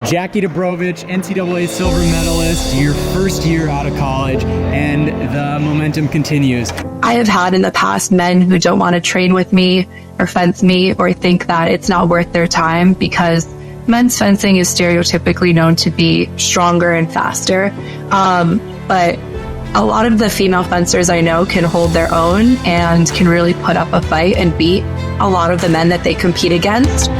Jackie Dubrovich, NCAA silver medalist, your first year out of college, and the momentum continues. I have had in the past men who don't want to train with me or fence me or think that it's not worth their time because men's fencing is stereotypically known to be stronger and faster. But a lot of the female fencers I know can hold their own and can really put up a fight and beat a lot of the men that they compete against.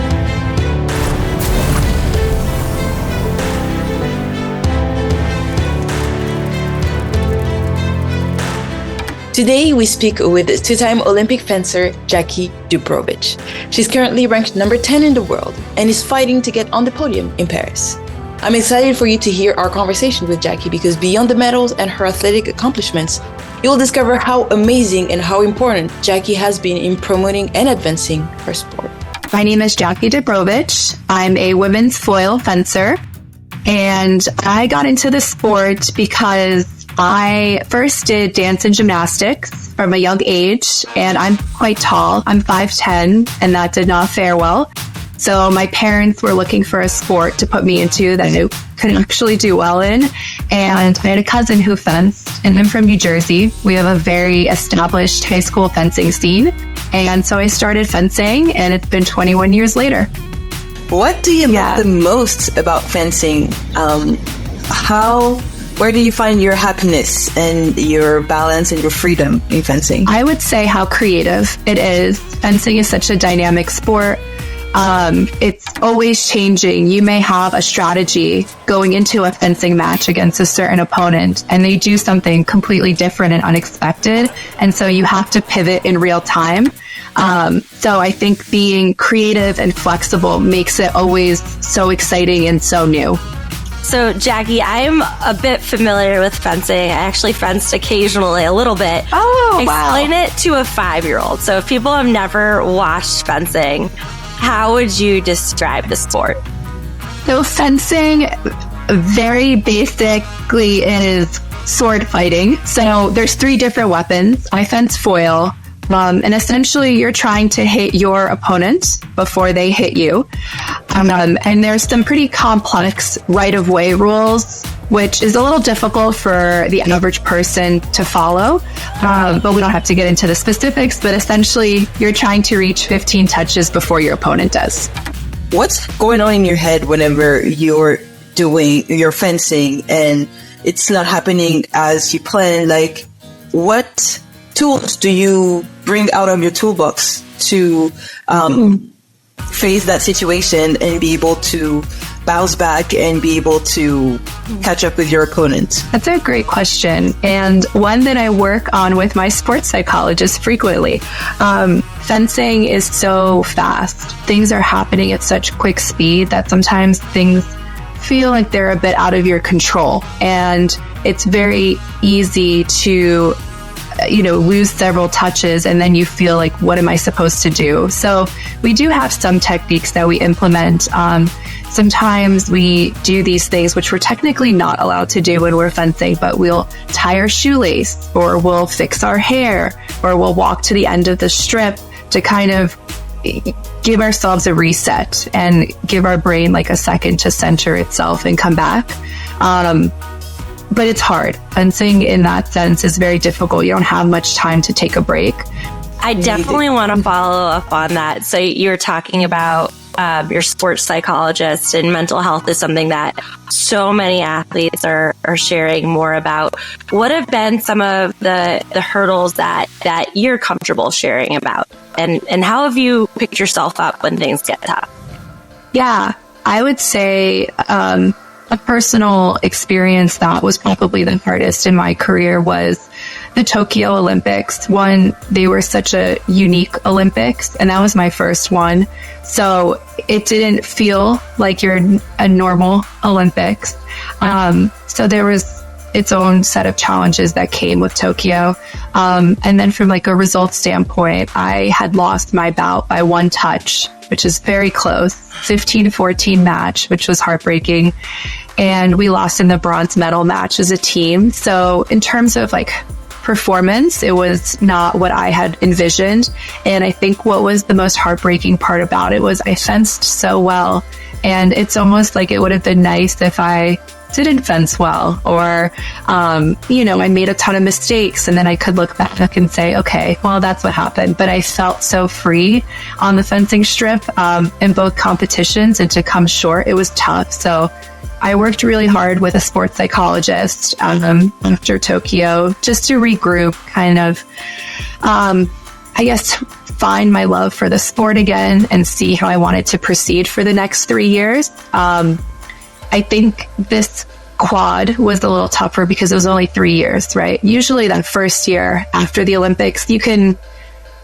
Today, we speak with two-time Olympic fencer Jackie Dubrovich. She's currently ranked number 10 in the world and is fighting to get on the podium in Paris. I'm excited for you to hear our conversation with Jackie because beyond the medals and her athletic accomplishments, you'll discover how amazing and how important Jackie has been in promoting and advancing her sport. My name is Jackie Dubrovich. I'm a women's foil fencer, and I got into the sport because I first did dance and gymnastics from a young age, and I'm quite tall. I'm 5'10", and that did not fare well. So my parents were looking for a sport to put me into that I could actually do well in. And I had a cousin who fenced, and I'm from New Jersey. We have a very established high school fencing scene. And so I started fencing, and it's been 21 years later. What do you love the most about fencing? Where do you find your happiness and your balance and your freedom in fencing? I would say how creative it is. Fencing is such a dynamic sport. It's always changing. You may have a strategy going into a fencing match against a certain opponent, and they do something completely different and unexpected. And so you have to pivot in real time. So I think being creative and flexible makes it always so exciting and so new. So, Jackie, I'm a bit familiar with fencing. I actually fenced occasionally a little bit. Oh, wow. Explain it to a 5-year-old. So if people have never watched fencing, how would you describe the sport? So fencing very basically is sword fighting. So there's 3 different weapons. I fence foil. And essentially, you're trying to hit your opponent before they hit you. And there's some pretty complex right-of-way rules, which is a little difficult for the average person to follow. But we don't have to get into the specifics. But essentially, you're trying to reach 15 touches before your opponent does. What's going on in your head whenever you're doing your fencing and it's not happening as you plan? Like, what tools do you bring out of your toolbox to face that situation and be able to bounce back and be able to catch up with your opponent? That's a great question, and one that I work on with my sports psychologist frequently. Fencing is so fast. Things are happening at such quick speed that sometimes things feel like they're a bit out of your control, and it's very easy to lose several touches and then you feel like, what am I supposed to do? So we do have some techniques that we implement. Sometimes we do these things which we're technically not allowed to do when we're fencing, but we'll tie our shoelace, or we'll fix our hair, or we'll walk to the end of the strip to kind of give ourselves a reset and give our brain like a second to center itself and come back. But it's hard. Fencing in that sense is very difficult. You don't have much time to take a break. I definitely want to follow up on that. So you're talking about your sports psychologist, and mental health is something that so many athletes are sharing more about. What have been some of the hurdles that you're comfortable sharing about? And how have you picked yourself up when things get tough? Yeah, I would say a personal experience that was probably the hardest in my career was the Tokyo Olympics. One, they were such a unique Olympics, and that was my first one. So it didn't feel like a normal Olympics. So there was its own set of challenges that came with Tokyo. And then from like a results standpoint, I had lost my bout by 1 touch, which is very close, 15-14 match, which was heartbreaking. And we lost in the bronze medal match as a team. So in terms of like performance, it was not what I had envisioned. And I think what was the most heartbreaking part about it was I fenced so well And it's almost like it would have been nice if I didn't fence well, or, I made a ton of mistakes, and then I could look back and say, okay, well, that's what happened. But I felt so free on the fencing strip in both competitions, and to come short, it was tough. So I worked really hard with a sports psychologist after Tokyo, just to regroup, kind of, find my love for the sport again and see how I wanted to proceed for the next 3 years. I think this quad was a little tougher because it was only 3 years, right? Usually that first year after the Olympics, you can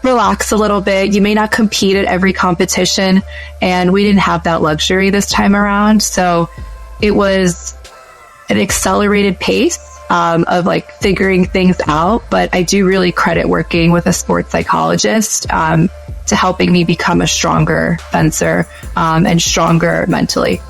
relax a little bit. You may not compete at every competition, and we didn't have that luxury this time around. So it was an accelerated pace of like figuring things out. But I do really credit working with a sports psychologist to helping me become a stronger fencer and stronger mentally.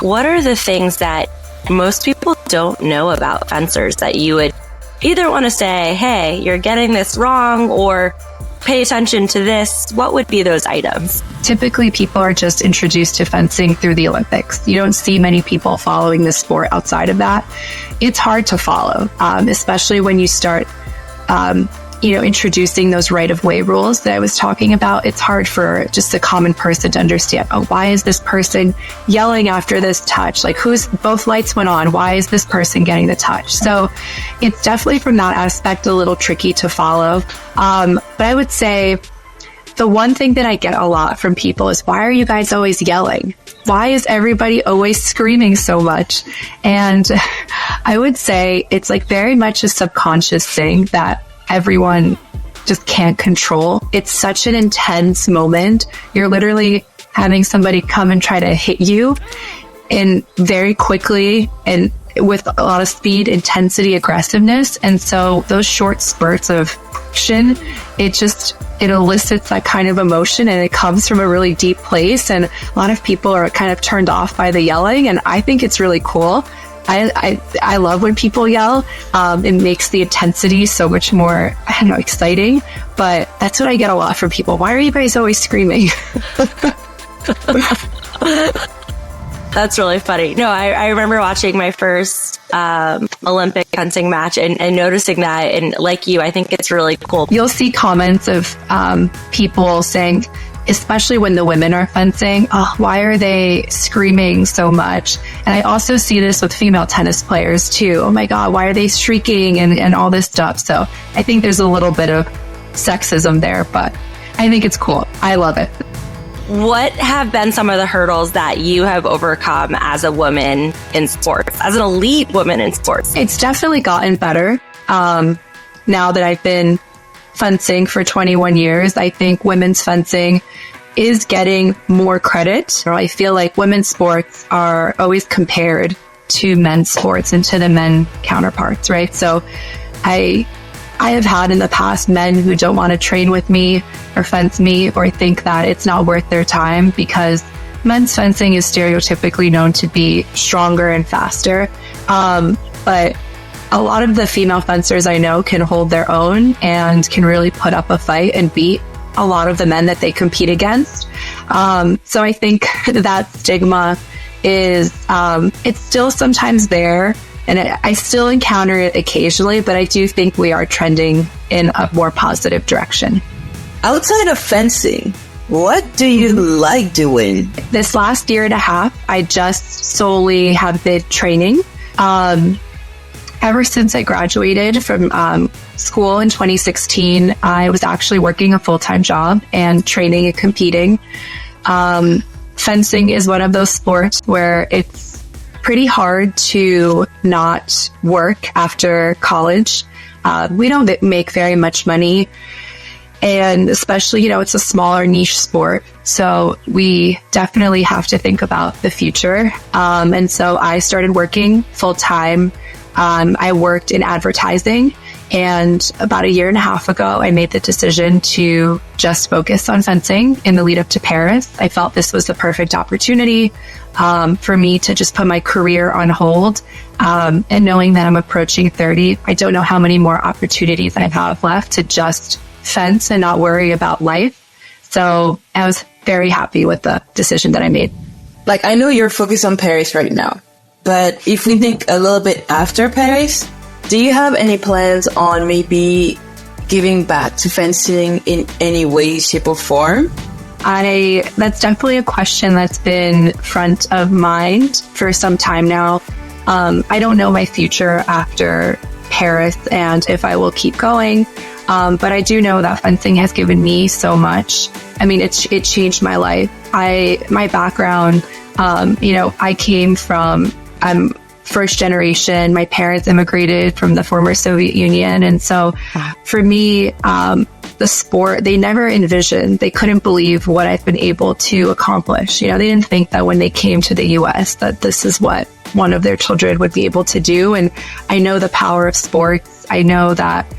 What are the things that most people don't know about fencers that you would either want to say, hey, you're getting this wrong, or pay attention to this? What would be those items? Typically, people are just introduced to fencing through the Olympics. You don't see many people following the sport outside of that. It's hard to follow, especially when you start introducing those right-of-way rules that I was talking about. It's hard for just a common person to understand, why is this person yelling after this touch? Like, both lights went on. Why is this person getting the touch? So it's definitely, from that aspect, a little tricky to follow. But I would say the one thing that I get a lot from people is, why are you guys always yelling? Why is everybody always screaming so much? And I would say it's like very much a subconscious thing that everyone just can't control. It's such an intense moment. You're literally having somebody come and try to hit you, and very quickly and with a lot of speed, intensity, aggressiveness. And so those short spurts of action, it elicits that kind of emotion, and it comes from a really deep place. And a lot of people are kind of turned off by the yelling, and I think it's really cool. I love when people yell. It makes the intensity so much more, exciting. But that's what I get a lot from people. Why are you guys always screaming? That's really funny. No, I remember watching my first Olympic fencing match and noticing that. And like you, I think it's really cool. You'll see comments of people saying, especially when the women are fencing, why are they screaming so much? And I also see this with female tennis players too. Oh my God, why are they shrieking and all this stuff? So I think there's a little bit of sexism there, but I think it's cool. I love it. What have been some of the hurdles that you have overcome as a woman in sports, as an elite woman in sports? It's definitely gotten better. Now that I've been fencing for 21 years, I think women's fencing is getting more credit. I feel like women's sports are always compared to men's sports and to the men counterparts, right? So I have had in the past men who don't want to train with me or fence me, or think that it's not worth their time, because men's fencing is stereotypically known to be stronger and faster. But a lot of the female fencers I know can hold their own and can really put up a fight and beat a lot of the men that they compete against. So I think that stigma is, it's still sometimes there, and I still encounter it occasionally, but I do think we are trending in a more positive direction. Outside of fencing, what do you like doing? This last year and a half, I just solely have been training. Ever since I graduated from school in 2016, I was actually working a full-time job and training and competing. Fencing is one of those sports where it's pretty hard to not work after college. We don't make very much money. And especially, it's a smaller niche sport. So we definitely have to think about the future. And so I started working full-time. I worked in advertising, and about a year and a half ago, I made the decision to just focus on fencing in the lead up to Paris. I felt this was the perfect opportunity for me to just put my career on hold. And knowing that I'm approaching 30, I don't know how many more opportunities I have left to just fence and not worry about life. So I was very happy with the decision that I made. Like, I know you're focused on Paris right now, but if we think a little bit after Paris, do you have any plans on maybe giving back to fencing in any way, shape, or form? That's definitely a question that's been front of mind for some time now. I don't know my future after Paris and if I will keep going. But I do know that fencing has given me so much. I mean, it changed my life. My background, I'm first generation. My parents immigrated from the former Soviet Union. And so for me, the sport, they never envisioned, they couldn't believe what I've been able to accomplish. They didn't think that when they came to the US that this is what one of their children would be able to do. And I know the power of sports. I know that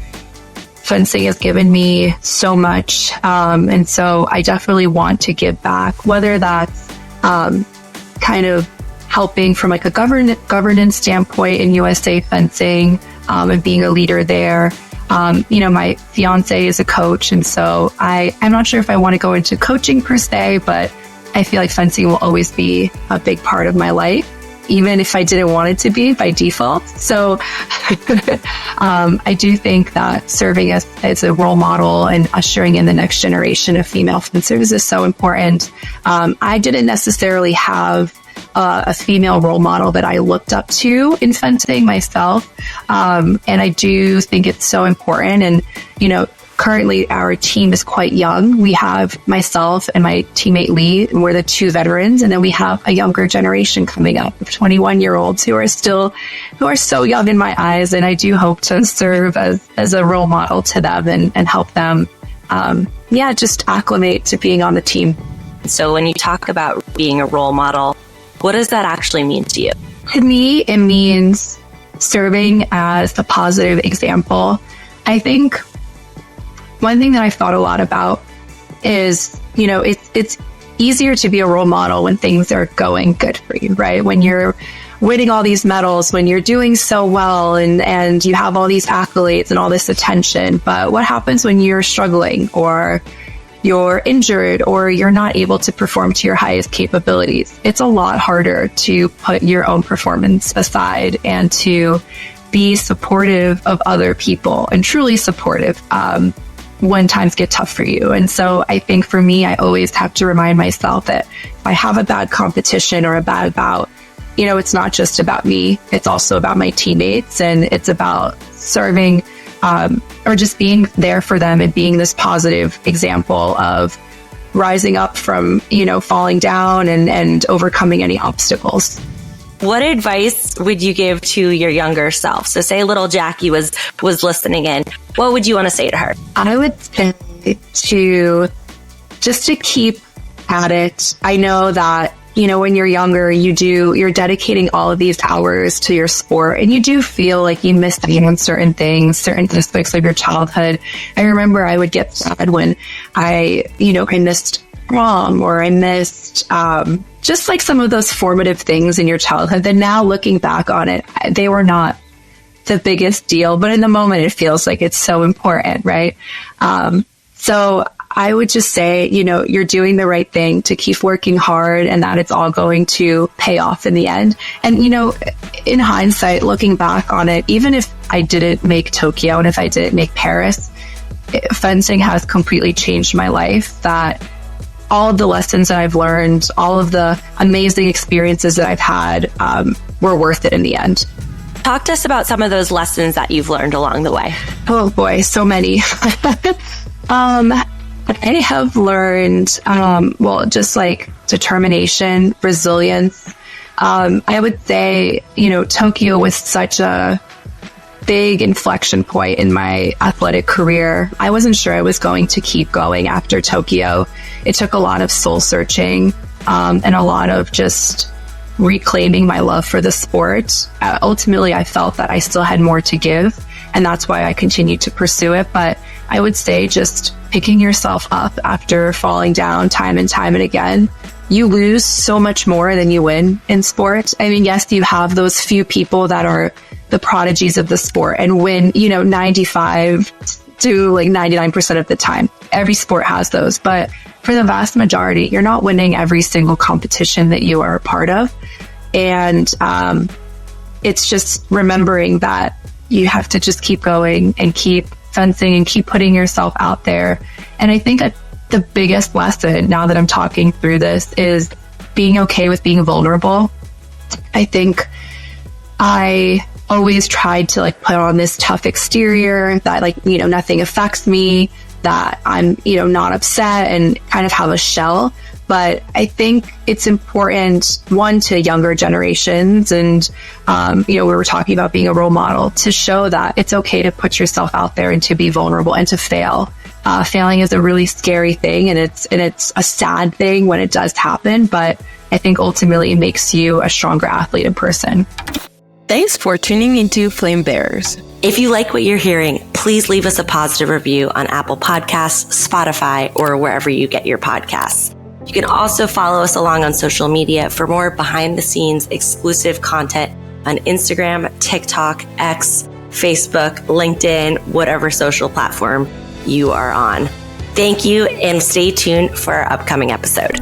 fencing has given me so much. And so I definitely want to give back, whether that's kind of helping from like a governance standpoint in USA fencing and being a leader there. My fiance is a coach, and so I'm not sure if I want to go into coaching per se, but I feel like fencing will always be a big part of my life, even if I didn't want it to be by default. So I do think that serving as a role model and ushering in the next generation of female fencers is so important. I didn't necessarily have a female role model that I looked up to in fencing myself. And I do think it's so important. And, currently our team is quite young. We have myself and my teammate Lee, and we're the two veterans. And then we have a younger generation coming up of 21-year-olds who are so young in my eyes. And I do hope to serve as a role model to them and help them, just acclimate to being on the team. So when you talk about being a role model, what does that actually mean to you? To me, it means serving as a positive example. I think one thing that I've thought a lot about is, it's easier to be a role model when things are going good for you, right? When you're winning all these medals, when you're doing so well and you have all these accolades and all this attention. But what happens when you're struggling or you're injured or you're not able to perform to your highest capabilities? It's a lot harder to put your own performance aside and to be supportive of other people and truly supportive when times get tough for you. And so I think for me, I always have to remind myself that if I have a bad competition or a bad bout, it's not just about me. It's also about my teammates, and it's about serving or just being there for them and being this positive example of rising up from, falling down and overcoming any obstacles. What advice would you give to your younger self? So say little Jackie was listening in. What would you want to say to her? I would say to keep at it. I know that, when you're younger, you're dedicating all of these hours to your sport, and you do feel like you missed out on certain things, certain aspects of your childhood. I remember I would get sad when I missed prom, or I missed just like some of those formative things in your childhood that now looking back on it, they were not the biggest deal, but in the moment it feels like it's so important, right? So I would just say, you're doing the right thing to keep working hard and that it's all going to pay off in the end. And, in hindsight, looking back on it, even if I didn't make Tokyo and if I didn't make Paris, fencing has completely changed my life. That all of the lessons that I've learned, all of the amazing experiences that I've had were worth it in the end. Talk to us about some of those lessons that you've learned along the way. Oh boy, so many. I have learned, just like determination, resilience. I would say, Tokyo was such a big inflection point in my athletic career. I wasn't sure I was going to keep going after Tokyo. It took a lot of soul searching and a lot of just reclaiming my love for the sport. Ultimately, I felt that I still had more to give, and that's why I continued to pursue it. But I would say just picking yourself up after falling down time and again. You lose so much more than you win in sport. I mean, yes, you have those few people that are the prodigies of the sport and win, 95 to 99% of the time. Every sport has those. But for the vast majority, you're not winning every single competition that you are a part of. And it's just remembering that you have to just keep going and keep fencing and keep putting yourself out there. And I think the biggest lesson now that I'm talking through this is being okay with being vulnerable. I think I always tried to like put on this tough exterior that like, you know, nothing affects me, that I'm, you know, not upset and kind of have a shell. But I think it's important, one, to younger generations and, you know, we were talking about being a role model, to show that it's okay to put yourself out there and to be vulnerable and to fail. Failing is a really scary thing, and it's a sad thing when it does happen, but I think ultimately it makes you a stronger athlete in person. Thanks for tuning into Flame Bearers. If you like what you're hearing, please leave us a positive review on Apple Podcasts, Spotify, or wherever you get your podcasts. You can also follow us along on social media for more behind-the-scenes exclusive content on Instagram, TikTok, X, Facebook, LinkedIn, whatever social platform you are on. Thank you, and stay tuned for our upcoming episode.